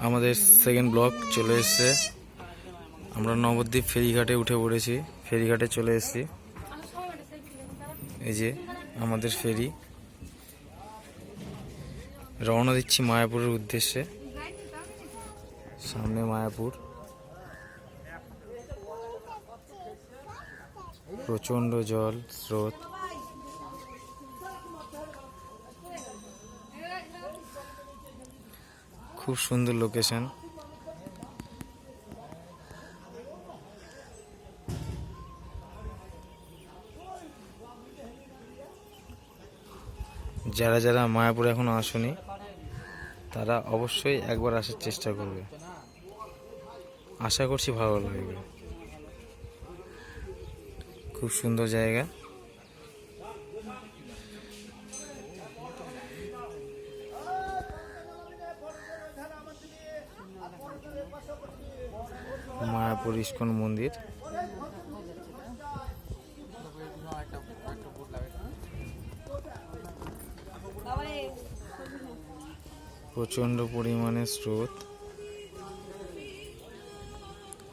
আমাদের second block চলে এসেছে। আমরা নবদ্বীপ ফেরিঘাটে উঠে পড়েছি, ফেরিঘাটে চলে এসেছি। এই যে আমাদের ফেরি, রওনা দিচ্ছি মায়াপুরের উদ্দেশ্যে। সামনে মায়াপুর, প্রচণ্ড জল স্রোত। খুব সুন্দর লোকেশন। যারা যারা মায়াপুর এখনো আসেনি তারা অবশ্যই একবার আসার চেষ্টা করবে, আশা করছি ভালো লাগবে। খুব সুন্দর জায়গা। মায়াপুর ইস্কন মন্দির। প্রচণ্ড পরিমাণে স্রোত।